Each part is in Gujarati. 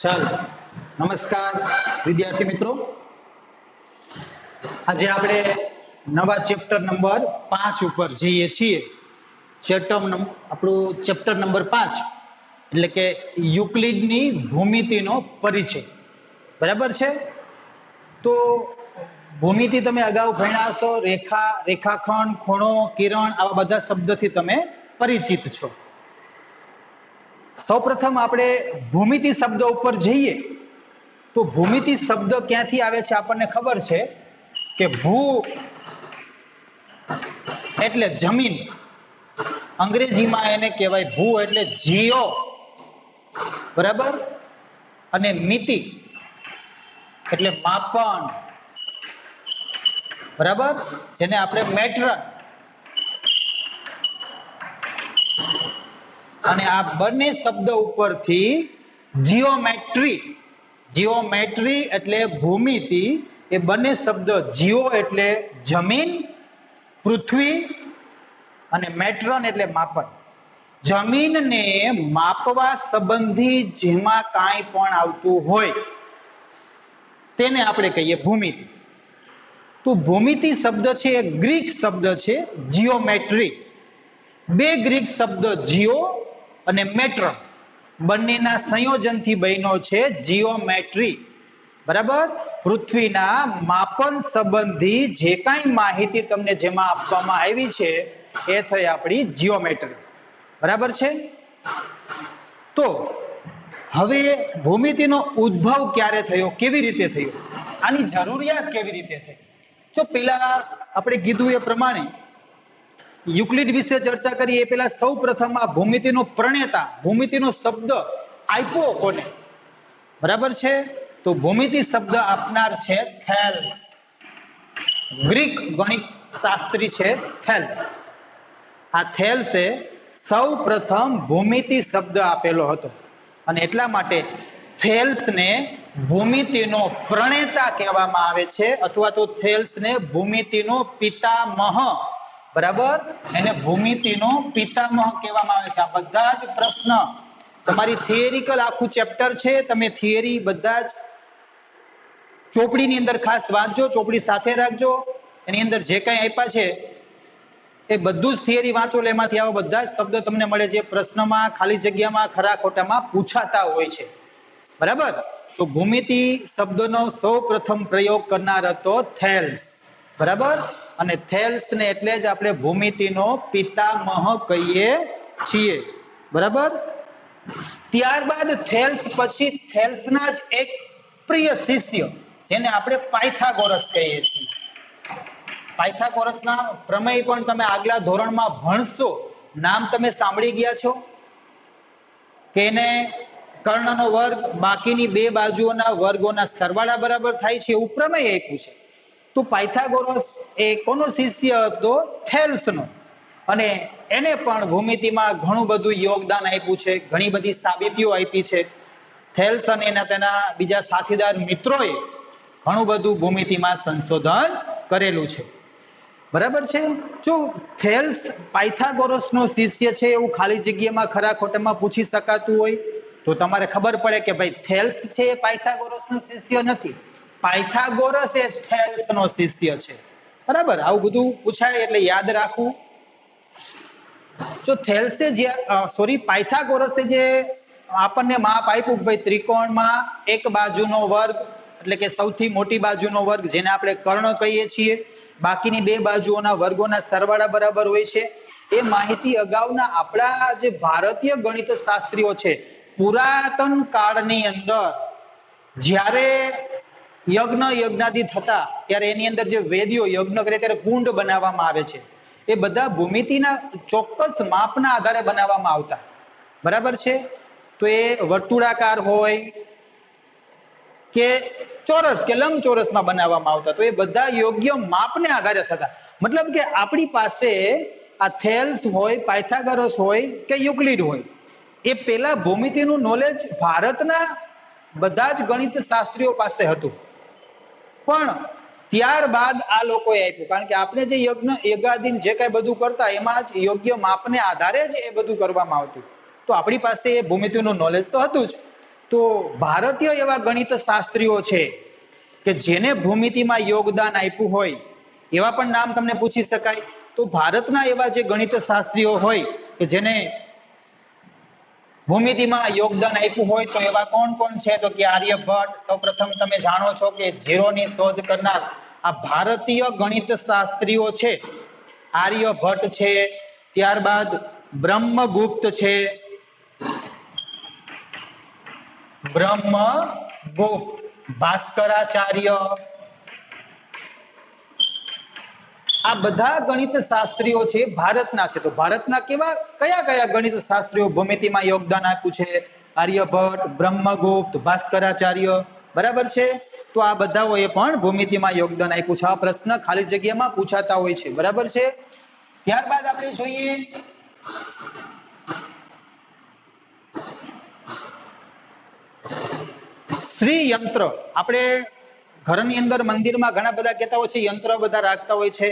ચાલો નમસ્કાર વિદ્યાર્થી મિત્રો, આજે આપણે નવા ચેપ્ટર નંબર 5 ઉપર જઈએ છીએ. આપણું ચેપ્ટર નંબર 5 એટલે કે યુક્લિડની ભૂમિતિનો પરિચય. બરાબર છે? તો ભૂમિતિ તમે અગાઉ ભણ્યા હશો. રેખા, રેખાખંડ, ખૂણો, કિરણ આવા બધા શબ્દથી તમે પરિચિત છો. સૌપ્રથમ આપણે ભૂમિતિ શબ્દ ઉપર જઈએ તો ભૂમિતિ શબ્દ ક્યાંથી આવે છે આપણને ખબર છે કે ભૂ એટલે જમીન, અંગ્રેજીમાં એને કહેવાય ભૂ એટલે જીઓ, બરાબર, અને મિતિ એટલે માપન, બરાબર, જેને આપણે મેટ્રન, અને આ બંને શબ્દ ઉપરથી જીઓમેટ્રી, જીઓમેટ્રી એટલે ભૂમિતિ, એ બંને શબ્દ જીઓ એટલે જમીન, પૃથ્વી, અને મેટ્રન એટલે માપન. જમીનને માપવા સંબંધી જેમાં કાંઈ પણ આવતું હોય તેને આપણે કહીએ ભૂમિતિ. તો ભૂમિતિ શબ્દ છે એ ગ્રીક શબ્દ છે જીઓમેટ્રી. બે ગ્રીક શબ્દ જીઓ અને મેટ્રન બંનેના સંયોજનથી બન્યો છે જીઓમેટ્રી. બરાબર? પૃથ્વીના માપન સંબંધી જે કાંઈ માહિતી તમને જેમાં આપવામાં આવી છે એ થઈ આપણી જીઓમેટ્રી. બરાબર છે? તો હવે ભૂમિતિનો ઉદ્ભવ ક્યારે થયો, કેવી રીતે થયો, આની જરૂરિયાત કેવી રીતે થઈ? જો પેલા આપણે કીધું એ પ્રમાણે યુક્લિડ વિશે ચર્ચા કરીએ એ પહેલા સૌ પ્રથમ આ ભૂમિતિનો પ્રણેતા, ભૂમિતિનો શબ્દ આપ્યો કોને? બરાબર છે? તો ભૂમિતિ શબ્દ આપનાર છે થેલ્સ, ગ્રીક ગણિત શાસ્ત્રી છે થેલ્સ. આ થેલ્સે સૌ પ્રથમ ભૂમિતિ શબ્દ આપેલો હતો અને એટલા માટે થેલ્સને ભૂમિતિનો પ્રણેતા કહેવામાં આવે છે, અથવા તો થેલ્સને ભૂમિતિનો પિતામહ, બરાબર, એને ભૂમિતિનો પિતામહ કહેવામાં આવે છે. આ બધા જ પ્રશ્ન તમારી થિયરિકલ આખું ચેપ્ટર છે, તમે થિયરી બધા જ ચોપડીની અંદર ખાસ વાંચજો, ચોપડી સાથે રાખજો. એની અંદર જે કંઈ આપ્યા છે એ બધું જ થિયરી વાંચો એટલે એમાંથી આવા બધા જ શબ્દ તમને મળે જે પ્રશ્નમાં, ખાલી જગ્યામાં, ખરા ખોટામાં પૂછાતા હોય છે. બરાબર? તો ભૂમિતિ શબ્દનો સૌ પ્રથમ પ્રયોગ કરનાર હતો થેલ્સ. બરાબર? અને થેલ્સને એટલે જ આપણે ભૂમિતિનો પિતામહ કહીએ છીએ. બરાબર? ત્યારબાદ થેલ્સ પછી થેલ્સના જ એક પ્રિય શિષ્ય જેને આપણે પાયથાગોરસ કહીએ છીએ. પાયથાગોરસના પ્રમેય પણ તમે આગલા ધોરણમાં ભણશો. નામ તમે સાંભળી ગયા છો કે એને કર્ણનો વર્ગ બાકીની બે બાજુઓના વર્ગોના સરવાળા બરાબર થાય છે એવું પ્રમેય આપ્યું છે. તો પાયથાગોરસ એ કોનો શિષ્ય હતો? થેલ્સનો. અને એને પણ ભૂમિતિમાં ઘણું બધું યોગદાન આપ્યું છે, ઘણી બધી સાબિતીઓ આપી છે. થેલ્સ અને તેના બીજા સાથીદાર મિત્રોએ ઘણું બધું ભૂમિતિમાં સંશોધન કરેલું છે. બરાબર છે? જો થેલ્સ પાયથાગોરસનો શિષ્ય છે એવું ખાલી જગ્યામાં, ખરા ખોટામાં પૂછી શકાતું હોય તો તમારે ખબર પડે કે ભાઈ થેલ્સ છે એ પાયથાગોરસનો શિષ્ય નથી, પાયથાગોરસ એ થેલ્સનો શિષ્ય છે. બરાબર? આવું બધું પૂછાય એટલે યાદ રાખવું. જો થેલ્સે જે પાયથાગોરસે જે આપણને માપ આપ્યું ભાઈ ત્રિકોણમાં એક બાજુનો વર્ગ એટલે કે સૌથી મોટી બાજુનો વર્ગ જેને આપણે કર્ણ કહીએ છીએ, બાકીની બે બાજુઓના વર્ગોના સરવાળા બરાબર હોય છે, એ માહિતી અગાઉના આપણા જે ભારતીય ગણિત શાસ્ત્રીઓ છે પુરાતન કાળની અંદર જ્યારે યજ્ઞાદિ થતા ત્યારે એની અંદર જે વેદીઓ યજ્ઞ કરે ત્યારે કુંડ બનાવવામાં આવે છે, એ બધા ભૂમિતિના ચોક્કસ માપના આધારે બનાવવામાં આવતા. બરાબર છે? તો એ વર્તુળાકાર હોય કે ચોરસ કે લંબચોરસમાં બનાવવામાં આવતા, તો એ બધા યોગ્ય માપને આધારે થતા. મતલબ કે આપણી પાસે આ થેલ્સ હોય, પાયથાગોરસ હોય કે યુક્લિડ હોય, એ પેલા ભૂમિતિનું નોલેજ ભારતના બધા જ ગણિત શાસ્ત્રીઓ પાસે હતું. પણ ત્યારબાદ આ લોકોએ આપ્યું, કારણ કે આપણે જે યજ્ઞાદિન જે કાંઈ બધું કરતા એમાં જ યોગ્ય માપને આધારે જ એ બધું કરવામાં આવતું. તો આપણી પાસે એ ભૂમિતિનું નોલેજ તો હતું જ. તો ભારતીય એવા ગણિત શાસ્ત્રીઓ છે કે જેને ભૂમિતિમાં યોગદાન આપ્યું હોય એવા પણ નામ તમને પૂછી શકાય. તો ભારતના એવા જે ગણિત શાસ્ત્રીઓ હોય કે જેને ભૂમિતિમાં યોગદાન આપ્યું હોય તો એવા કોણ કોણ છે? તો કે આર્યભટ્ટ. સૌપ્રથમ તમે જાણો છો કે ઝીરોની શોધ કરનાર આ ભારતીય ગણિત શાસ્ત્રીઓ છે આર્યભટ્ટ છે. ત્યારબાદ બ્રહ્મગુપ્ત છે, બ્રહ્મગુપ્ત, ભાસ્કરાચાર્ય, આ બધા ગણિત શાસ્ત્રીઓ છે ભારતના છે. તો ભારતના કયા કયા ગણિત શાસ્ત્રીઓ ભૂમિતિમાં યોગદાન આપ્યું છે? આર્યભટ્ટ, બ્રહ્મગુપ્ત, ભાસ્કરાચાર્ય. બરાબર છે. તો આ બધાઓએ પણ ભૂમિતિમાં યોગદાન આપ્યું છે. આ પ્રશ્ન ખાલી જગ્યામાં પૂછાતા હોય છે. બરાબર છે. ત્યારબાદ આપણે જોઈએ શ્રી યંત્ર. આપણે ઘરની અંદર મંદિરમાં ઘણા બધા કહેતા હોય છે, યંત્ર બધા રાખતા હોય છે.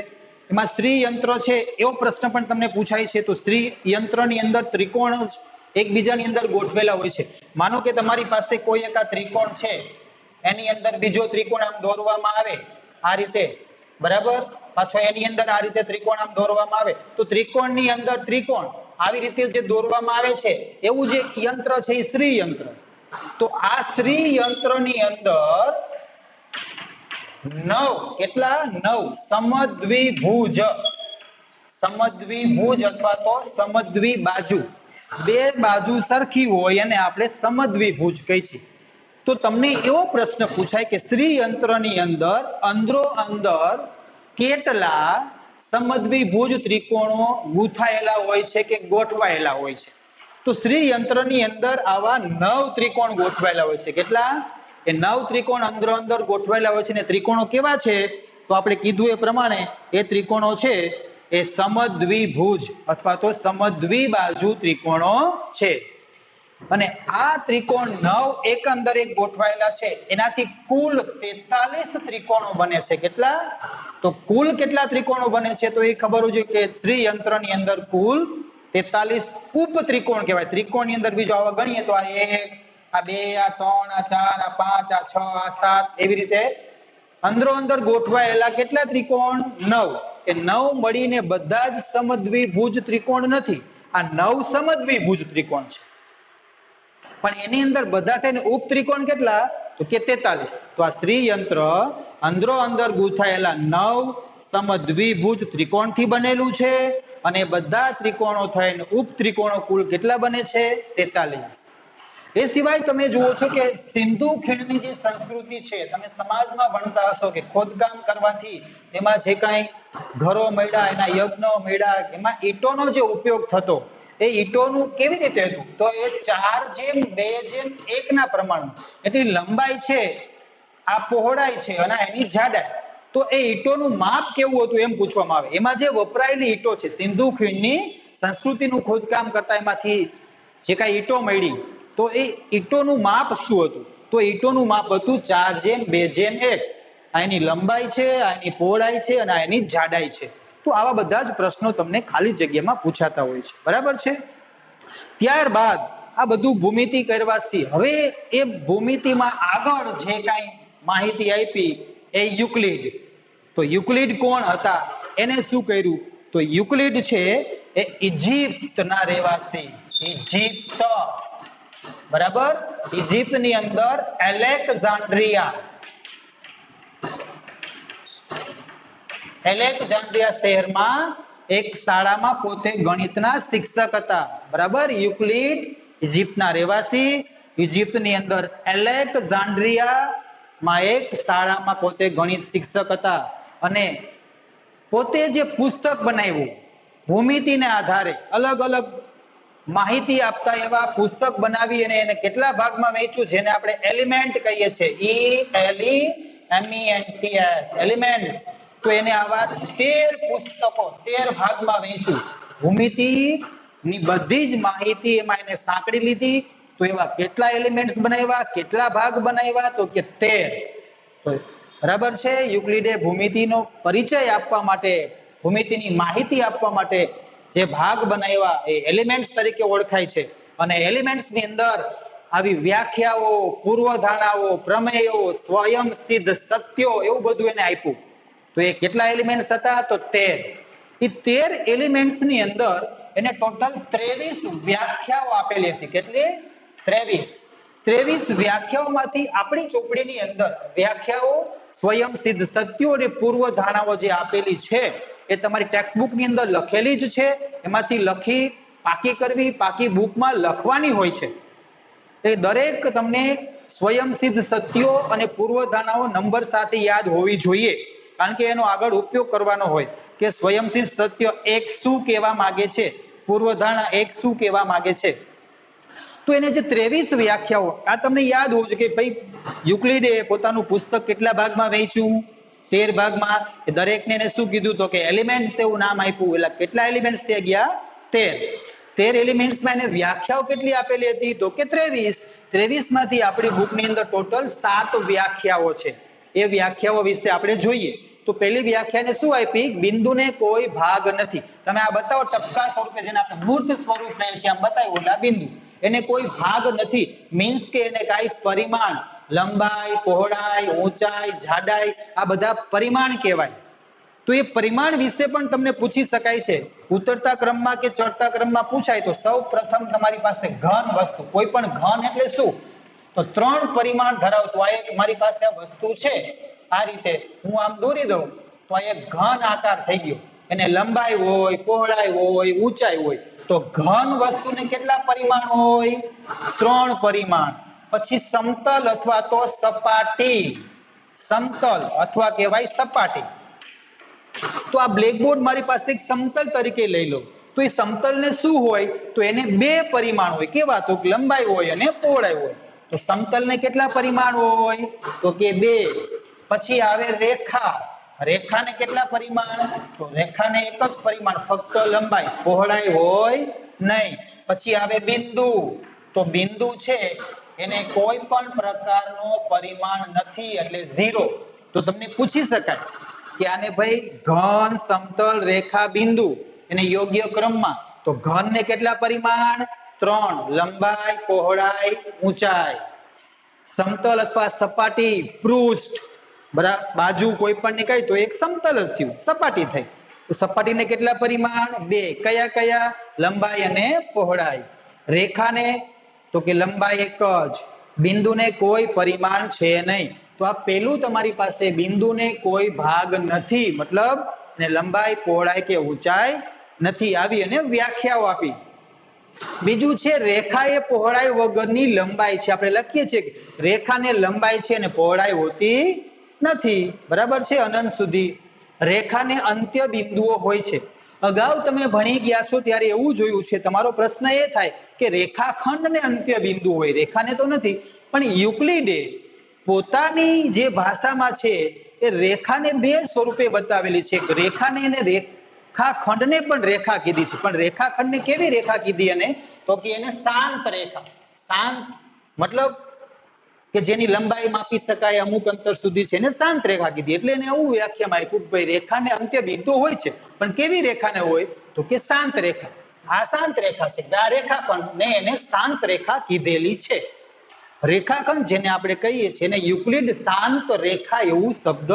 એમાં શ્રી યંત્ર છે એવો પ્રશ્ન પણ તમને પૂછાય છે. તો શ્રી યંત્રની અંદર ત્રિકોણ એકબીજાની અંદર ગોઠવેલા હોય છે. માનો કે તમારી પાસે કોઈ એક આ ત્રિકોણ છે, એની અંદર બીજો ત્રિકોણ આમ દોરવામાં આવે આ રીતે, બરાબર, પાછો એની અંદર આ રીતે ત્રિકોણ આમ દોરવામાં આવે, તો ત્રિકોણની અંદર ત્રિકોણ આવી રીતે જે દોરવામાં આવે છે એવું જે યંત્ર છે એ શ્રી યંત્ર. તો આ શ્રી યંત્રની અંદર 9 કેટલા 9 સમદ્વિભુજ, સમદ્વિભુજ અથવા તો સમદ્વિ બાજુ, બે બાજુ સરખી હોય અને આપણે સમદ્વિભુજ કહી છીએ. તો તમને એવો પ્રશ્ન પૂછાય કે શ્રી યંત્રની અંદર અંદરો અંદર કેટલા સમદ્વિભુજ ત્રિકોણો ગૂંથાયેલા હોય છે કે ગોઠવાયેલા હોય છે? તો શ્રી યંત્રની અંદર આવા 9 ત્રિકોણ ગોઠવાયેલા હોય છે. કેટલા? એ 9 ત્રિકોણ અંદરો અંદર ગોઠવાયેલા હોય છે. ને ત્રિકોણો કેવા છે? તો આપણે કીધું એ પ્રમાણે એ ત્રિકોણો છે એ સમદ્વિભુજ અથવા તો સમદ્વિબાજુ ત્રિકોણો છે. અને આ ત્રિકોણ 9 એક અંદર એક ગોઠવાયેલા છે, એનાથી કુલ 43 ત્રિકોણો બને છે. કેટલા? તો કુલ કેટલા ત્રિકોણો બને છે? તો એ ખબર હોવી જોઈએ કે શ્રી યંત્રની અંદર કુલ 43 ઉપ ત્રિકોણ કહેવાય. ત્રિકોણની અંદર બીજો આવા ગણીએ તો આ 1, આ 2, આ 3, આ 4, આ 5, આ 6, આ 7 એવી રીતે અંદરો અંદર ગોઠવાયેલા કેટલા ત્રિકોણ? 9. એ 9 મળીને બધા જ સમદ્વિભુજ ત્રિકોણ નથી. આ 9 સમદ્વિભુજ ત્રિકોણ છે, પણ એની અંદર બધા થઈને ઉપ ત્રિકોણ કેટલા? તો કે 43. તો આ શ્રી યંત્ર અંદરો અંદર ગૂંથાયેલા 9 સમદ્વિભુજ ત્રિકોણથી બનેલું છે અને બધા ત્રિકોણો થઈને ઉપ ત્રિકોણો કુલ કેટલા બને છે? 43. એ સિવાય તમે જુઓ છો કે સિંધુ ખીણની જે સંસ્કૃતિ છે, તમે સમાજમાં ભણતા હશો કે ખોદકામ કરવાથી એમાં જે કાંઈ ઘરો મળ્યા, એના યજ્ઞો મળ્યા, એમાં ઈંટોનો જે ઉપયોગ થતો, એ ઈંટોનું કેવી રીતે હતું? તો એ 4:2:1 ના પ્રમાણમાં. એટલી લંબાઈ છે, આ પહોળાઈ છે અને એની જાડાઈ. તો એ ઈંટોનું માપ કેવું હતું એમ પૂછવામાં આવે. એમાં જે વપરાયેલી ઈંટો છે, સિંધુ ખીણની સંસ્કૃતિનું ખોદકામ કરતા એમાંથી જે કાંઈ ઈંટો મળી, તો એ ઈંટોનું માપ શું હતું? તો ઈંટોનું માપ હતું 4:2:1. આ એની લંબાઈ છે, આ એની પહોળાઈ છે અને આ એની જાડાઈ છે. તો આવા બધા જ પ્રશ્નો તમને ખાલી જગ્યામાં પૂછાતા હોય છે. બરાબર છે. ત્યારબાદ આ બધું ભૂમિતિ કરવાથી હવે એ ભૂમિતિમાં આગળ જે કાંઈ માહિતી આપી એ યુક્લિડ. તો યુક્લિડ કોણ હતા? એને શું કર્યું? તો યુક્લિડ છે એ ઇજિપ્તના રહેવાસી, ઇજિપ્ત, બરાબર, ઇજિપ્તની અંદર એલેક્ઝાન્ડ્રિયા શહેરમાં એક શાળામાં પોતે ગણિતના શિક્ષક હતા. બરાબર. યુક્લિડ ઇજિપ્તના રહેવાસી, ઇજિપ્તની અંદર એલેક્ઝાન્ડ્રિયામાં એક શાળામાં પોતે ગણિત શિક્ષક હતા અને પોતે જે પુસ્તક બનાવ્યું ભૂમિતિને આધારે અલગ અલગ માહિતી આપતા એવા પુસ્તક બનાવી અને એને કેટલા ભાગમાં વેચ્યું? જેને આપણે એલિમેન્ટ કહીએ છીએ, ELEMENTS, એલિમેન્ટ્સ. તો એને આવા 13 પુસ્તકો 13 ભાગમાં વેચ્યું. ભૂમિતિની બધી જ માહિતી એમાં એને સાંકળી લીધી. તો એવા કેટલા એલિમેન્ટ્સ બનાવ્યા, કેટલા ભાગ બનાવ્યા? તો કે 13. બરાબર છે. યુક્લિડે ભૂમિતિનો પરિચય આપવા માટે, ભૂમિતિની માહિતી આપવા માટે જે ભાગ બનાવ્યા એ એલિમેન્ટ્સ તરીકે ઓળખાય છે. અને એલિમેન્ટ્સની અંદર આવી વ્યાખ્યાઓ, પૂર્વધારણાઓ, પ્રમેયો, સ્વયં સિદ્ધ સત્યો એવું બધું એને આપ્યું. તો એ કેટલા એલિમેન્ટ્સ હતા? તો 13. એ 13 એલિમેન્ટ્સ ની અંદર એને ટોટલ 23 વ્યાખ્યાઓ આપેલી હતી. કેટલી? 23 વ્યાખ્યાઓમાંથી આપણી ચોપડીની અંદર વ્યાખ્યાઓ, સ્વયં સિદ્ધ સત્યો અને પૂર્વધારણાઓ જે આપેલી છે એ તમારી ટેક્સ્ટ બુક ની અંદર લખેલી જ છે. એમાંથી લખી પાકી કરવી, પાકી બુકમાં લખવાની હોય છે. એ દરેક તમને સ્વયં સિદ્ધ સત્યો અને પૂર્વધારણાઓ નંબર સાથે યાદ હોવી જોઈએ, કારણ કે એનો આગળ ઉપયોગ કરવાનો હોય કે સ્વયં સિદ્ધ સત્ય એક શું કહેવા માંગે છે, પૂર્વધારણા એક શું કહેવા માંગે છે. તો એને જે 23 વ્યાખ્યાઓ આ તમને યાદ હોવું જોઈએ કે ભાઈ યુક્લિડે પોતાનું પુસ્તક કેટલા ભાગમાં વહેંચ્યું? 13 ભાગમાં. દરેકને એને શું કીધું? તો કે એલિમેન્ટ્સ એવું નામ આપ્યું. એટલે કેટલા એલિમેન્ટ્સ થઈ ગયા? 13 એલિમેન્ટ્સમાં એને વ્યાખ્યાઓ કેટલી આપેલી હતી? તો કે 23 માંથી આપણી બુકની અંદર ટોટલ 7 વ્યાખ્યાઓ છે. એ વ્યાખ્યાઓ વિશે આપણે જોઈએ. તો પહેલી વ્યાખ્યાને શું આપી? બિંદુને કોઈ ભાગ નથી. તમે આ બતાવો ટપકા સ્વરૂપે, જેને આપણે મૂર્ત સ્વરૂપ કહીએ છીએ, આમ બતાવ્યું એટલે આ બિંદુ, એને કોઈ ભાગ નથી. મીન્સ કે એને કાંઈ પરિમાણ, લંબાઈ, પહોળાઈ, ઊંચાઈ, જાડાઈ, આ બધા પરિમાણ કહેવાય. તો એ પરિમાણ વિશે પણ તમને પૂછી શકાય છે. ઉતરતા ક્રમમાં કે ચડતા ક્રમમાં પૂછાય તો સૌ પ્રથમ તમારી પાસે ઘન વસ્તુ, કોઈ પણ ઘન એટલે શું? તો 3 પરિમાણ ધરાવતું. આ એક મારી પાસે આ વસ્તુ છે, આ રીતે હું આમ દોરી દઉં તો આ એક ઘન આકાર થઈ ગયો. એને લંબાઈ હોય, પહોળાઈ હોય, ઊંચાઈ હોય. તો ઘન વસ્તુને કેટલા પરિમાણ હોય? 3 પરિમાણ. પછી સમતલ અથવા તો સપાટી, સમતલ અથવા કહેવાય સપાટી. તો આ બ્લેકબોર્ડ મારી પાસે એક સમતલ તરીકે લઈ લો. તો એ સમતલ ને શું હોય? તો એને 2 પરિમાણ હોય. કેવા? તો લંબાઈ હોય અને પહોળાઈ હોય. તો સમતલ ને કેટલા પરિમાણ હોય? તો કે 2. પછી આવે રેખા. રેખાને કેટલા પરિમાણ? તો રેખાને એક જ પરિમાણ, ફક્ત લંબાઈ, પહોળાઈ હોય નહીં. પછી આવે બિંદુ. તો બિંદુ છે એને કોઈ પણ પ્રકારનો પરિમાણ નથી, એટલે 0. તો તમને પૂછી શકાય કે આને ભાઈ ઘન, સમતલ, રેખા, બિંદુ એને યોગ્ય ક્રમમાં. તો ઘન ને કેટલા પરિમાણ? 3, લંબાઈ, પહોળાઈ, ઊંચાઈ. સમતલ અથવા સપાટી, પૃષ્ઠ, બરાબર, બાજુ કોઈ પણ ની કઈ તો એક સમતલ જ થયું, સપાટી થઈ. તો સપાટીને કેટલા પરિમાણ? 2. કયા કયા? લંબાઈ અને પહોળાઈ. રેખાને તો કે લંબાઈ એક જ. બિંદુને કોઈ પરિમાણ છે નહીં. તો આ પેલું તમારી પાસે બિંદુને કોઈ ભાગ નથી, મતલબ ને લંબાઈ, પહોળાઈ કે ઊંચાઈ નથી. આવી અને વ્યાખ્યાઓ આપી. બીજું છે રેખા એ પહોળાઈ વગરની લંબાઈ છે. આપણે લખીએ છીએ રેખાને લંબાઈ છે અને પહોળાઈ હોતી નથી, બરાબર છે, અનંત સુધી. રેખાને અંત્ય બિંદુઓ હોય છે. અગાઉ તમે ભણી ગયા છો ત્યારે એવું જોયું છે, તમારો પ્રશ્ન એ થાય કે રેખાખંડને અંત્ય બિંદુ હોય, રેખાને તો નથી. પણ યુક્લિડે પોતાની જે ભાષામાં છે એ રેખાને 2 સ્વરૂપે બતાવેલી છે. રેખાને એને રેખાખંડને પણ રેખા કીધી છે. પણ રેખાખંડને કેવી રેખા કીધી? એને તો કે એને શાંત રેખા. શાંત મતલબ કે જેની લંબાઈ માપી શકાય અમુક અંતર સુધી છે, એને શાંત રેખા કીધી. એટલે એને આવું વ્યાખ્યામાં આપ્યું ભાઈ રેખાને અંત્ય બિંદુ હોય છે, પણ કેવી રેખાને હોય? તો કે શાંત રેખા. આ શાંત રેખા છે. આ રેખાખંડને એને શાંત રેખા કીધેલી છે. રેખાખંડ જેને આપણે કહીએ છીએ એને યુક્લિડ શાંત રેખા એવું શબ્દ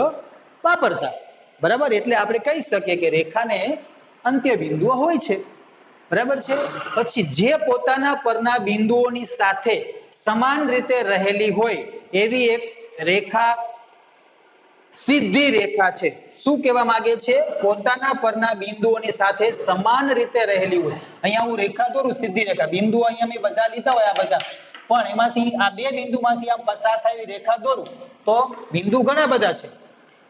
વાપરતા, બરાબર. એટલે આપણે કહી શકીએ કે રેખાને અંત્ય બિંદુઓ હોય છે, બરાબર છે. પછી જે પોતાના પરના બિંદુઓની સાથે સમાન રીતે રહેલી હોય એવી એક રેખા સીધી રેખા છે. શું કહેવા માંગે છે? પોતાના પરના બિંદુઓની સાથે સમાન રીતે રહેલી હોય. અહીંયા હું રેખા દોરું, સીધી રેખા. બિંદુ અહીંયા મેં બધા લીધા હોય, આ બધા, પણ એમાંથી આ 2 બિંદુમાંથી આમ પસાર થાય એવી રેખા દોરું તો બિંદુ ઘણા બધા છે,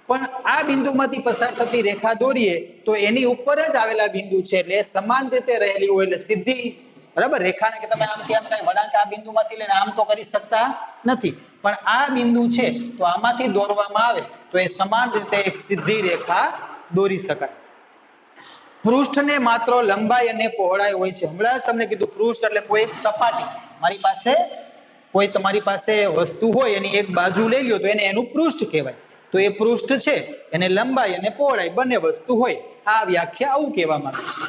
પણ આ બિંદુમાંથી પસાર થતી રેખા દોરીએ તો એની ઉપર જ આવેલા બિંદુ છે, એટલે સમાન રીતે રહેલી હોય, એટલે સીધી, બરાબર. રેખાને કે તમે આમ કેમ કઈ વળાંક આ બિંદુમાંથી લઈને આમ તો કરી શકતા નથી, પણ આ બિંદુ છે તો આમાંથી દોરવામાં આવે તો એ સમાન રીતે એક સીધી રેખા દોરી શકાય. પૃષ્ઠને માત્ર લંબાઈ અને પહોળાઈ હોય છે. હમણાં જ તમને કીધું પૃષ્ઠ એટલે કોઈ એક સપાટી. મારી પાસે કોઈ તમારી પાસે વસ્તુ હોય એની એક બાજુ લઈ લ્યો તો એને એનું પૃષ્ઠ કહેવાય. તો એ પૃષ્ઠ છે એને લંબાઈ અને પહોળાઈ બંને વસ્તુ હોય. આ વ્યાખ્યા આવું કહેવામાં આવે છે.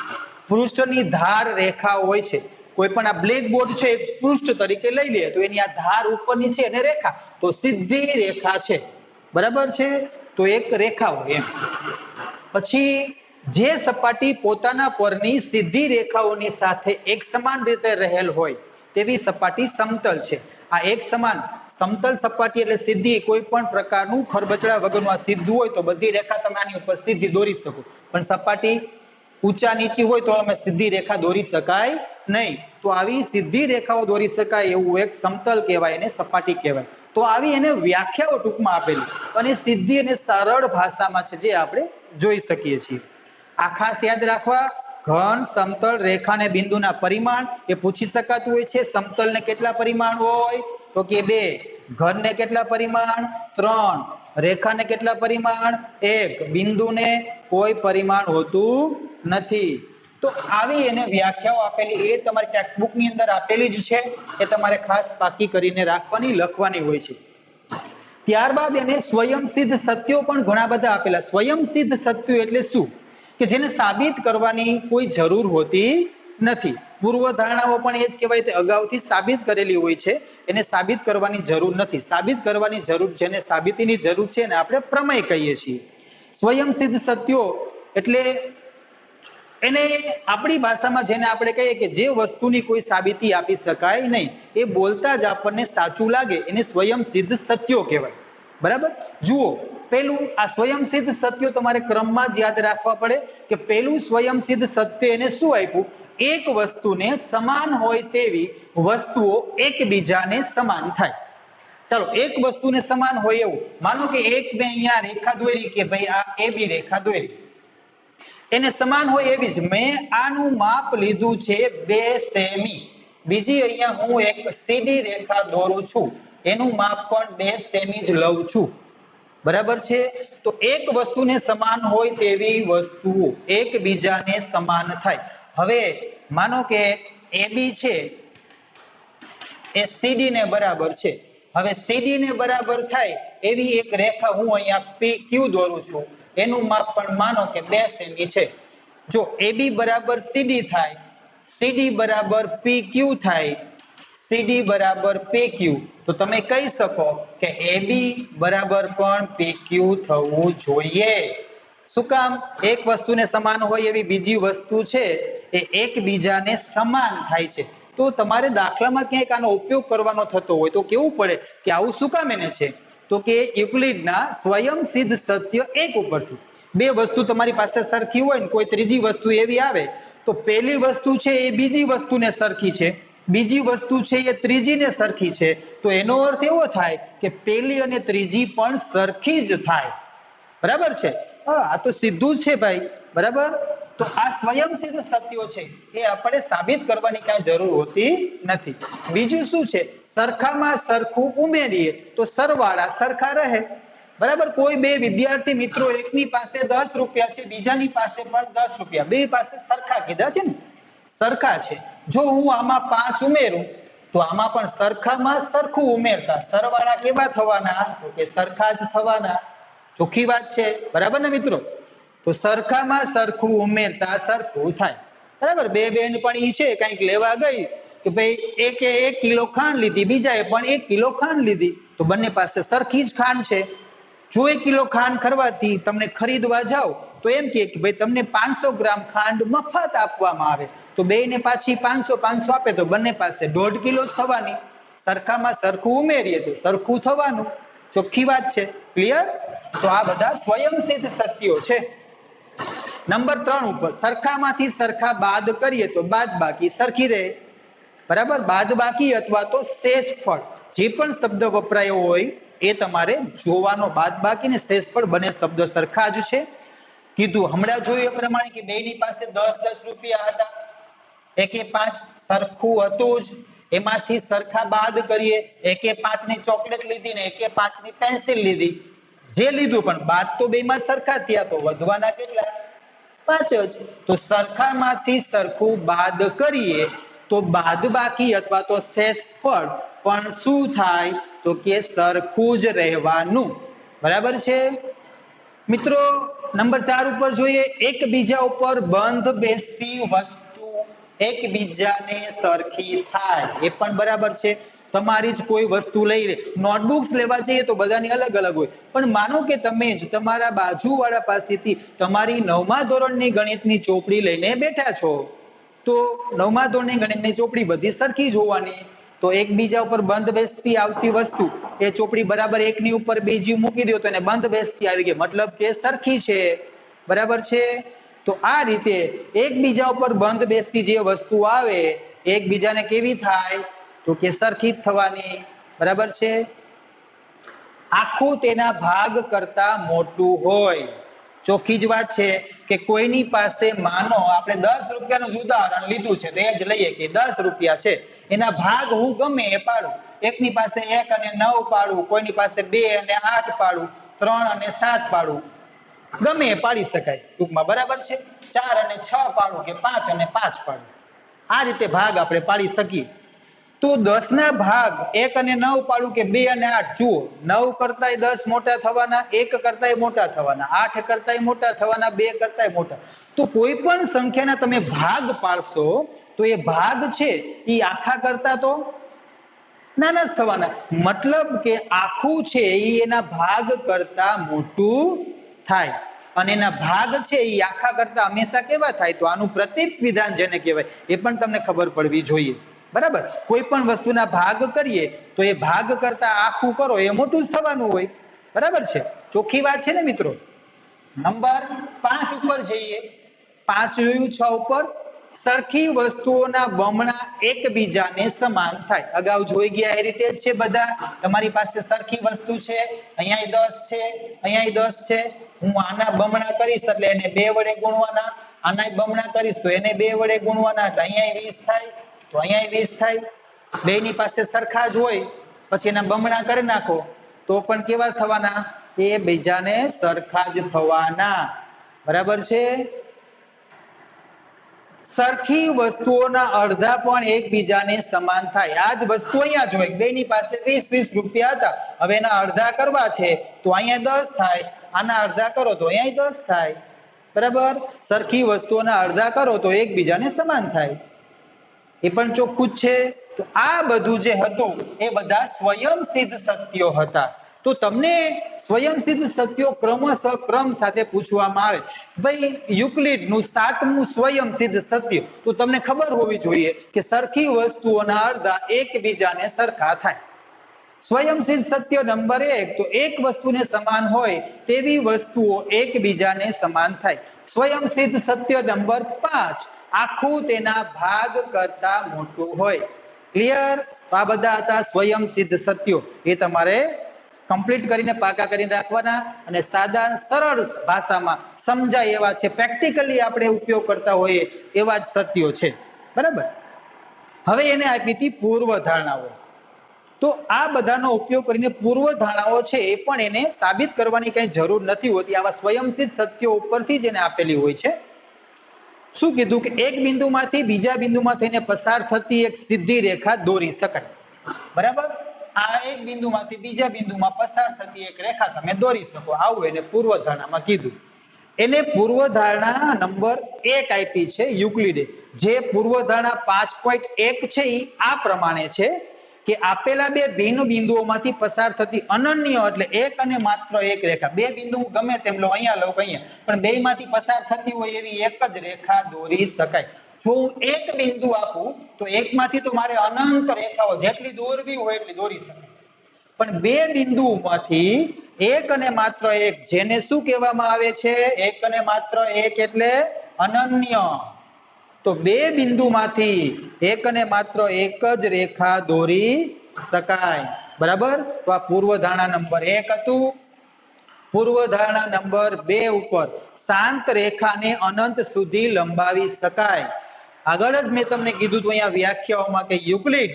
પૃષ્ઠની ધાર રેખા હોય છે. કોઈ પણ આ બ્લેક બોર્ડ છે એક પૃષ્ઠ તરીકે લઈ લે તો એની આ ધાર ઉપરની છે એને રેખા, તો સીધી રેખા છે, બરાબર છે, તો એક રેખા હોય એમ. પછી જે સપાટી પોતાના પરની સીધી રેખાઓની સાથે એક સમાન રીતે રહેલ હોય તેવી સપાટી સમતલ છે. આ એક સમાન સમતલ સપાટી એટલે સીધી, કોઈ પણ પ્રકારનું ખરબચડા વગરનું આ સીધું હોય તો બધી રેખા તમે આની ઉપર સીધી દોરી શકો, પણ સપાટી ઊંચા નીચી હોય તો અમે સીધી રેખા દોરી શકાય નહીં. તો આવી સીધી રેખાઓ દોરી શકાય એવું એક સમતલ કહેવાય, એને સપાટી કહેવાય. તો આવી એને વ્યાખ્યાઓ ટૂંકમાં આપેલી અને સીધી અને સરળ ભાષામાં છે જે આપણે જોઈ શકીએ છીએ. આ ખાસ યાદ રાખવા, ઘન, સમતલ, રેખા અને બિંદુના પરિમાણ એ પૂછી શકાતું હોય છે. સમતલને કેટલા પરિમાણ હોય તો કે 2, ઘનને કેટલા પરિમાણ 3, રેખાને કેટલા પરિમાણ 1, બિંદુને કોઈ પરિમાણ હોતું નથી. તો આવી એને વ્યાખ્યાઓ આપેલી એ તમારી ટેક્સ્ટબુક ની અંદર આપેલી જ છે, એ તમારે ખાસ પાકી કરીને રાખવાની, લખવાની હોય છે. ત્યારબાદ એને સ્વયંસિદ્ધ સત્યો પણ ઘણા બધા આપેલા. સ્વયંસિદ્ધ સત્યો એટલે શું કે જેને સાબિત કરવાની કોઈ જરૂર હોતી નથી. પૂર્વ ધારણાઓ પણ એ જ કહેવાય, તે અગાઉથી સાબિત કરેલી હોય છે, એને સાબિત કરવાની જરૂર નથી. સાબિત કરવાની જરૂર, જેને સાબિતીની જરૂર છે ને આપણે પ્રમેય કહીએ છીએ. સ્વયંસિદ્ધ સત્યો એટલે એને આપણી ભાષામાં જેને આપણે કહીએ કે જે વસ્તુની કોઈ સાબિતી આપી શકાય નહીં, એ બોલતા જ આપણને સાચું લાગે, એને સ્વયંસિદ્ધ સત્યો કહેવાય. બરાબર. જુઓ, પેલું આ સ્વયંસિદ્ધ સત્યો તમારે ક્રમમાં જ યાદ રાખવા પડે કે પેલું સ્વયંસિદ્ધ સત્ય એને શું આપ્યું, એક વસ્તુને સમાન હોય તેવી વસ્તુઓ એકબીજાને સમાન થાય. ચાલો, એક વસ્તુને સમાન હોય એવું માનો કે એક મેં અહીંયા રેખા દોરી કે ભાઈ આ AB રેખા દોરી, એને સમાન હોય એવી જ મેં આનું માપ લીધું છે 2 સેમી. બીજી અહીંયા હું એક CD રેખા દોરું છું, એનું માપ પણ 2 સેમી જ લઉં છું. બરાબર છે. તો એક વસ્તુને સમાન હોય તેવી વસ્તુઓ એકબીજાને સમાન થાય. હવે માનો કે AB છે એ CD ને બરાબર છે. હવે CD ને બરાબર થાય એવી એક રેખા હું અહીંયા PQ દોરું છું, એનું માપ પણ માનો કે 2 સેમી છે. જો AB બરાબર CD થાય, CD બરાબર PQ થાય, CD બરાબર PQ, તો તમે કહી શકો કે AB બરાબર પણ PQ થવું જોઈએ. શું કામ? એક વસ્તુને સમાન હોય એવી બીજી વસ્તુ છે એ એકબીજાને સમાન થાય છે. તો તમારે દાખલામાં ક્યાંક આનો ઉપયોગ કરવાનો થતો હોય તો કેવું પડે કે આવું શું કામ એને છે, તો કે યુક્લિડના સ્વયંસિદ્ધ સત્ય 1 ઉપરથી. 2 વસ્તુ તમારી પાસે સરખી હોય ને કોઈ ત્રીજી વસ્તુ એવી આવે તો પહેલી વસ્તુ છે એ બીજી વસ્તુને સરખી છે, બીજી વસ્તુ છે એ ત્રીજીને સરખી છે, તો એનો અર્થ એવો થાય કે પહેલી અને ત્રીજી પણ સરખી જ થાય. બરાબર છે. આ તો સીધું છે ભાઈ. બરાબર. તો આ સ્વયંસિદ્ધ સત્યો છે એ આપણે સાબિત કરવાની કાંઈ જરૂર હોતી નથી. બીજું શું છે, સરખામાં સરખું ઉમેરીએ તો સરવાળા સરખા રહે. બરાબર. કોઈ 2 વિદ્યાર્થી મિત્રો, એકની પાસે 10 રૂપિયા છે, બીજાની પાસે પણ 10 રૂપિયા, બે પાસે સરખા કીધા છે ને, સરખા છે. જો હું આમાં 5 ઉમેરું તો આમાં પણ સરખામાં સરખું ઉમેરતા સરવાળા કેવા થવાના, તો કે સરખા જ થવાના. ચોખ્ખી વાત છે. બરાબર ને મિત્રો? તો સરખામાં સરખું ઉમેરતા સરખું થાય. બરાબર. 2 બેન પણ ઈ છે કંઈક લેવા ગઈ કે ભાઈ એકે 1 કિલો ખાંડ લીધી, બીજાએ પણ 1 કિલો ખાંડ લીધી, તો બંને પાસે સરખી જ ખાંડ છે. જો 1 કિલો ખાંડ ખરવાથી તમને ખરીદવા જાઓ તો એમ કે ભાઈ તમને 500 ગ્રામ ખાંડ મફત આપવામાં આવે, તો બેયને પાછી 500 આપે તો બંને પાસે 1.5 કિલો જ થવાની. સરખામાં સરખું ઉમેરીએ તો સરખું થવાનું. ચોખ્ખી વાત છે. ક્લિયર? તો આ બધા સ્વયંસિદ્ધ સત્યો છે. નંબર 3 ઉપર સરખામાંથી સરખા બાદ કરીએ તો બાદબાકી સરખી રહે. બરાબર. બાદબાકી અથવા તો શેષફળ જે પણ શબ્દ વપરાયો હોય એ તમારે જોવાનો. બાદબાકી ને શેષફળ બંને શબ્દ સરખા જ છે. કીધું હમણાં જોયું એ પ્રમાણે કે બેયની પાસે 10 રૂપિયા હતા, એકે 5 સરખું હતું જ, એમાંથી સરખા બાદ કરીએ, એકે 5 ની ચોકલેટ લીધી ને એકે 5 ની પેન્સિલ લીધી, જે લીધું પણ બાદ તો બેમાં સરખા થયા, તો વધવાના કેટલા? 5 જ. તો સરખામાંથી સરખું બાદ કરીએ તો બાદબાકી અથવા તો શેષફળ પણ શું થાય, તો કે સરખું જ રહેવાનું. બરાબર છે મિત્રો? નંબર 4 ઉપર જોઈએ, એકબીજા ઉપર બંધ બેસતી વસ્તુ એકબીજાને સરખી થાય એ પણ બરાબર છે। તમારી જ કોઈ વસ્તુ લઈ લે, નોટબુક્સ લેવા જઈએ તો બધાની અલગ અલગ હોય, પણ માનો કે તમે જ તમારા બાજુવાળા પાસેથી તમારી 9મા ધોરણની ગણિતની ચોપડી લઈને બેઠા છો, તો 9મા ધોરણની ગણિતની ચોપડી બધી સરખી જ હોવાની, તો એકબીજા ઉપર બંધ બેસતી આવતી વસ્તુ એ ચોપડી બરાબર એકની ઉપર બીજી મૂકી દો તો એને બંધ બેસતી આવી ગઈ, મતલબ કે સરખી છે, બરાબર છે। તો આ રીતે એકબીજા ઉપર બંધ બેસતી જે વસ્તુ આવે એકબીજાને કેવી થાય તો કે સરખી જ થવાની, બરાબર છે। આખું તેના ભાગ કરતા મોટું હોય, ચોખ્ખી જ વાત છે કે કોઈની પાસે માનો આપણે 10 રૂપિયાનું જ ઉદાહરણ લીધું છે તો એ જ લઈએ કે 10 રૂપિયા છે, એના ભાગ હું ગમે એ પાડું, એકની પાસે 1 અને 9 પાડું, કોઈની પાસે 2 અને 8 પાડું, 3 અને 7 પાડું, ગમે એ પાડી શકાય ટૂંકમાં, બરાબર છે। 4 અને 6 પાડું કે 5 અને 5 પાડું, આ રીતે ભાગ આપણે પાડી શકીએ। તો 10 ના ભાગ 1 અને 9 પાડું કે 2 અને 8, જુઓ 9 કરતાંય 10 મોટા થવાના, 1 કરતાંય મોટા થવાના, 8 કરતાંય મોટા થવાના, 2 કરતાંય મોટા, તો કોઈ પણ સંખ્યાના તમે ભાગ પાડશો તો એ ભાગ છે એ આખા કરતા તો નાના જ થવાના, મતલબ કે આખું છે એ એના ભાગ કરતા મોટું થાય, અને એના ભાગ છે એ આખા કરતા હંમેશા કેવા થાય તો આનું પ્રતીક વિધાન જેને કહેવાય એ પણ તમને ખબર પડવી જોઈએ, બરાબર। કોઈ પણ વસ્તુના ભાગ કરીએ તો એ ભાગ કરતા આખું કરો એ મોટું જ થવાનું હોય, બરાબર છે, ચોખ્ખી વાત છે ને મિત્રો। નંબર 5 ઉપર જઈએ, 5 જોયું 6 ઉપર, સરખી વસ્તુઓના બમણા એકબીજાને સમાન થાય, અગાઉ જોઈ ગયા એ રીતે જ છે બધા, તમારી પાસે સરખી વસ્તુ છે, અહીંયા 10 છે, અહીંયા 10 છે, હું આના બમણા કરીશ એટલે એને 2 વડે ગુણવાના, આના બમણા કરીશ તો એને 2 વડે ગુણવાના, એટલે અહીંયા 20 થાય તો અહીંયા 20 થાય, બેયની પાસે સરખા જ હોય પછી એના બમણા કરી નાખો તો પણ કેવા થવાના એ બીજાને સરખા જ થવાના, બરાબર છે। સરખી વસ્તુઓના અડધા પણ એકબીજાને સમાન થાય, આ જ વસ્તુ અહીંયા જોઈએ બેયની પાસે 20 રૂપિયા હતા, હવે એના અડધા કરવા છે તો અહીંયા 10 થાય, આના અડધા કરો તો અહીંયા 10 થાય, બરાબર। સરખી વસ્તુઓના અડધા કરો તો એકબીજાને સમાન થાય, એ પણ ચોખ્ખું જ છે। તો આ બધું જે હતું એ બધા સ્વયંસિદ્ધ સત્યો હતા, તો તમને સ્વયંસિદ્ધ સત્યો ક્રમશઃ ક્રમ સાથે પૂછવામાં આવે, ભાઈ યુક્લિડનું 7મું સ્વયંસિદ્ધ સત્ય, તો તમને ખબર હોવી જોઈએ કે સરખી વસ્તુઓના અડધા એકબીજાને સરખા થાય। સ્વયંસિદ્ધ સત્ય નંબર 1 તો એક વસ્તુને સમાન હોય તેવી વસ્તુઓ એકબીજાને સમાન થાય। સ્વયંસિદ્ધ સત્ય નંબર 5 આખું તેના ભાગ કરતા મોટું હોય, ક્લિયર। તો આ બધા હતા સ્વયંસિદ્ધ સત્યો, એ તમારે કમ્પ્લીટ કરીને પાકા કરીને રાખવાના, અને સાદા સરળ ભાષામાં સમજાય એવા છે, પ્રેક્ટિકલી આપણે ઉપયોગ કરતા હોઈએ એવા જ સત્યો છે, બરાબર। હવે એને આપી હતી પૂર્વ ધારણાઓ, તો આ બધાનો ઉપયોગ કરીને પૂર્વ ધારણાઓ છે એ પણ એને સાબિત કરવાની કઈ જરૂર નથી હોતી, આવા સ્વયંસિદ્ધ સત્યો ઉપરથી જ એને આપેલી હોય છે। શું કીધું કે એક બિંદુમાંથી બીજા બિંદુમાં થઈને પસાર થતી એક સીધી રેખા દોરી શકાય, બરાબર। આ એક બિંદુમાંથી બીજા બિંદુમાં પસાર થતી એક રેખા તમે દોરી શકો, આવું એને પૂર્વ ધારણામાં કીધું। એને પૂર્વ ધારણા નંબર 1 આપી છે યુક્લિડે, જે પૂર્વ ધારણા 5.1 છે એ આ પ્રમાણે છે કે આપેલા બે ભિન્ન બિંદુઓમાંથી પસાર થતી અનન્ય એટલે એક અને માત્ર એક રેખા, બે બિંદુ ગમે તેમ લો, અહીંયા લો અહીંયા, પણ બેયમાંથી પસાર થતી હોય એવી એક જ રેખા દોરી શકાય। જો હું એક બિંદુ આપું તો એકમાંથી તો મારે અનંત રેખાઓ જેટલી દોરવી હોય એટલી દોરી શકાય, પણ બે બિંદુઓમાંથી એક અને માત્ર એક, જેને શું કહેવામાં આવે છે, એક અને માત્ર એક એટલે અનન્ય, તો બે બિંદુમાંથી એક અને માત્ર એક જ રેખા દોરી શકાય, બરાબર। તો આ પૂર્વ ધારણા નંબર 1 હતું। પૂર્વ ધારણા નંબર 2 ઉપર શાંત રેખાને અનંત સુધી લંબાવી શકાય, આગળ જ મેં તમને કીધું હતું અહીંયા વ્યાખ્યાઓમાં કે યુક્લિડ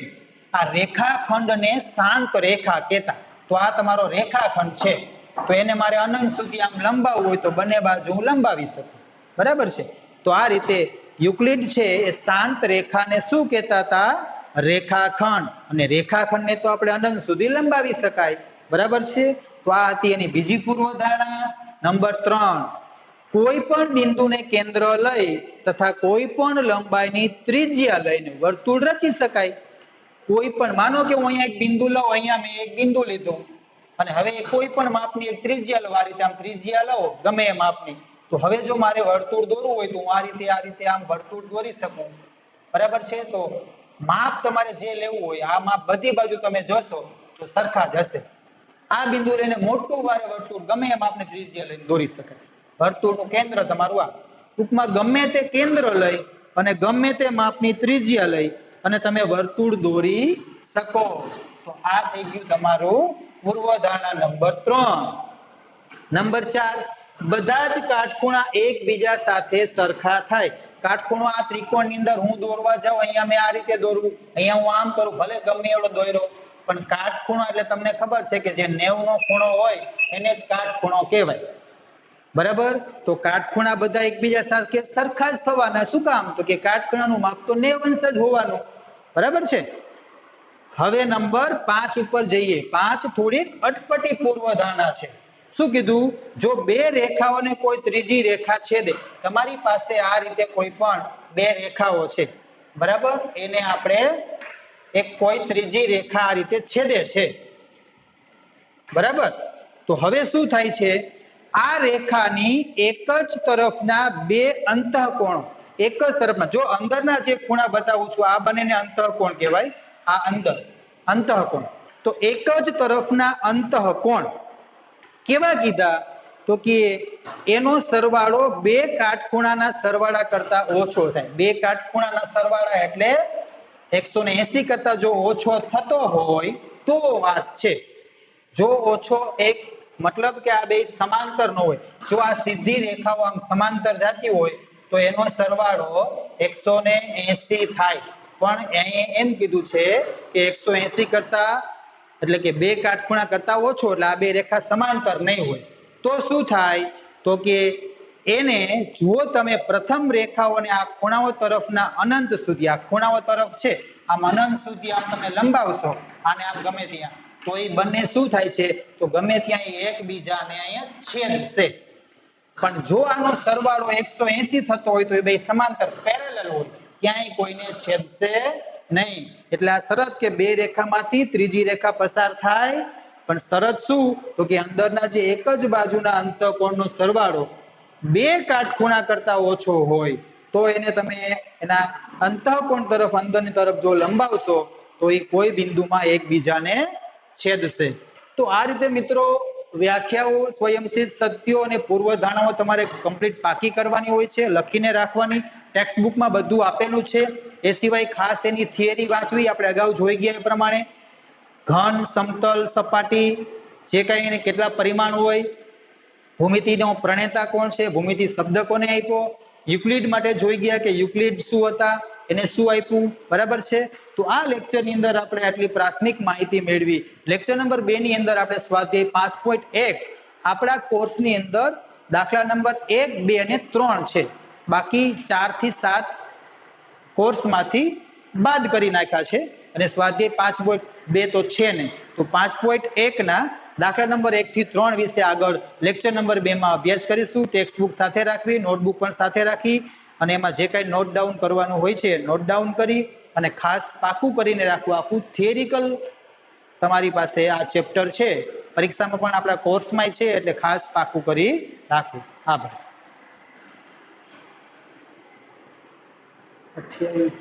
આ રેખાખંડને શાંત રેખા કહેતા, તો આ તમારો રેખાખંડ છે તો એને મારે અનંત સુધી આમ લંબાવવું હોય તો બંને બાજુ હું લંબાવી શકું, બરાબર છે। તો આ રીતે યુક્લિડ છે એ શાંત રેખાને શું કહેતા હતા, રેખાખંડ, અને રેખાખંડને તો આપણે અનંત સુધી લંબાવી શકાય, બરાબર છે। તો આ હતી એની બીજી પૂર્વ ધારણા નંબર 3। કોઈ પણ બિંદુને કેન્દ્ર લઈ તથા કોઈ પણ લંબાઈની ત્રિજ્યા લઈને વર્તુળ રચી શકાય. કોઈ પણ માનો કે હું અહીંયા એક બિંદુ લઉં, અહીંયા મેં એક બિંદુ લીધું અને હવે કોઈ પણ માપની એક ત્રિજ્યા લઉં, આ રીતે આમ ત્રિજ્યા લઉં ગમે એ માપની, તો હવે જો મારે વર્તુળ દોરવું હોય તો હું આ રીતે આમ વર્તુળ દોરી શકું. બરાબર છે. તો માપ તમારે જે લેવું હોય આ માપ બધી બાજુ તમે જોશો તો સરખા જ હશે. આ બિંદુ લઈને મોટું વારે વર્તુળ ગમે એ માપની ત્રિજ્યા લઈને દોરી શકાય. વર્તુળનું કેન્દ્ર તમારું આ. ટૂંકમાં ગમે તે કેન્દ્ર લઈ અને ગમે તે માપની ત્રિજ્યા લઈ અને તમે વર્તુળ દોરી શકો. તો આ થઈ ગયું તમારું પૂર્વધારણા નંબર 3. નંબર 4, બધા જ કાટખૂણા એકબીજા સાથે સરખા થાય. કાટખૂણો આ ત્રિકોણની અંદર હું દોરવા જાઉં, અહીંયા મેં આ રીતે દોરવું, અહીંયા હું આમ કરું, ભલે ગમે એવડો દોર્યો, પણ કાટખૂણો એટલે તમને ખબર છે કે જે 90 નો ખૂણો હોય એને જ કાટખૂણો કહેવાય. બરાબર. તો કાટખૂણા બધા એકબીજા સાથે સરખા જ થવાના. શું કામ? તો કે કાટખૂણાનું માપ તો 90 અંશ જ હોવાનું. બરાબર છે. હવે નંબર 5 ઉપર જઈએ. 5 થોડીક અટપટી પૂર્વધારણા છે. શું કીધું? જો બે રેખાઓને કોઈ ત્રીજી રેખા છેદે, તમારી પાસે આ રીતે કોઈ પણ બે રેખાઓ છે, બરાબર, એને આપણે એક કોઈ ત્રીજી રેખા આ રીતે છેદે છે, બરાબર. તો હવે શું થાય છે? આ રેખાની એક જ તરફના બે અંતઃકોણો, એક જ તરફના, જો અંદરના જે ખૂણા બતાવું છું આ બંનેને અંતઃકોણ કહેવાય, આ અંદર અંતઃકોણ. તો એક જ તરફના અંતઃકોણ કેવા કીધા? તો કે એનો સરવાળો બે કાટખૂણાના સરવાળા કરતા ઓછો થાય. બે કાટખૂણાના સરવાળા એટલે 180 કરતા જો ઓછો થતો હોય તો વાત છે. જો ઓછો એક મતલબ કે આ બે સમાંતર ન હોય, જો આ સીધી રેખાઓ આમ સમાંતર જતી હોય તો એનો સરવાળો 180 થાય. પણ અહીં એમ કીધું છે કે 180 કરતા એટલે કે બે કાટખૂણા કરતા ઓછો, એટલે આ બે રેખા સમાંતર નહીં હોય. તો શું થાય? તો કે એને જુઓ તમે પ્રથમ રેખાઓને આ ખૂણાઓ તરફના અનંત સુધી, આ ખૂણાઓ તરફ છે આમ અનંત સુધી આમ તમે લંબાવશો આને આમ ગમે ત્યાં, તો એ બંને શું થાય છે? તો ગમે ત્યાં એકબીજાને અહીંયા છેદશે. પણ જો આનો સરવાળો 180 થતો હોય તો એ બે સમાંતર પેરેલલ હોય, ક્યાંય કોઈને છેદશે નહીં. એટલે આ શરત કે બે રેખામાંથી ત્રીજી રેખા પસાર થાય, પણ શરત શું? તો કે અંદરના જે એક જ બાજુના અંતઃકોણનો સરવાળો બે કાટખૂણા કરતા ઓછો હોય તો એને તમે એના અંતઃકોણ તરફ અંદરની તરફ જો લંબાવશો તો એ કોઈ બિંદુમાં એકબીજાને છેદશે. તો આ રીતે મિત્રો વ્યાખ્યાઓ, સ્વયંસિદ્ધ સત્યો અને પૂર્વધારણાઓ તમારે કમ્પ્લીટ પાકી કરવાની હોય છે, લખીને રાખવાની. ટેક્સ્ટ બુકમાં બધું આપેલું છે. એ સિવાય ખાસ એની થિયરી વાંચવી. આપણે અગાઉ જોઈ ગયા એ પ્રમાણે ઘન, સમતલ, સપાટી, જે કઈ એને કેટલા પરિમાણ હોય, ભૂમિતિનો પ્રણેતા કોણ છે, ભૂમિતિ શબ્દ કોને આપ્યો, યુક્લિડ માટે જોઈ ગયા કે યુક્લિડ શું હતા, એને શું આપ્યું, બરાબર છે. તો આ લેક્ચરની અંદર આપણે આટલી પ્રાથમિક માહિતી મેળવી. લેક્ચર નંબર 2 ની અંદર આપણે સ્વાધ્યાય 5.1 આપણા કોર્સની અંદર દાખલા નંબર 1, 2 અને 3 છે. બાકી 4 થી 7 કોર્સમાંથી બાદ કરી નાખ્યા છે અને સ્વાધ્યાય 5.2 તો છે નહીં. તો 5.1 ના દાખલા નંબર 1 થી 3 વિશે આગળ લેક્ચર નંબર 2 માં અભ્યાસ કરીશું. ટેક્સ્ટ બુક સાથે રાખવી, નોટબુક પણ સાથે રાખી અને એમાં જે કાંઈ નોટ ડાઉન કરવાનું હોય છે નોટ ડાઉન કરી અને ખાસ પાકું કરીને રાખવું. આખું થિયરિકલ તમારી પાસે આ ચેપ્ટર છે, પરીક્ષામાં પણ આપણા કોર્સમાં છે, એટલે ખાસ પાકું કરી રાખવું. આભાર.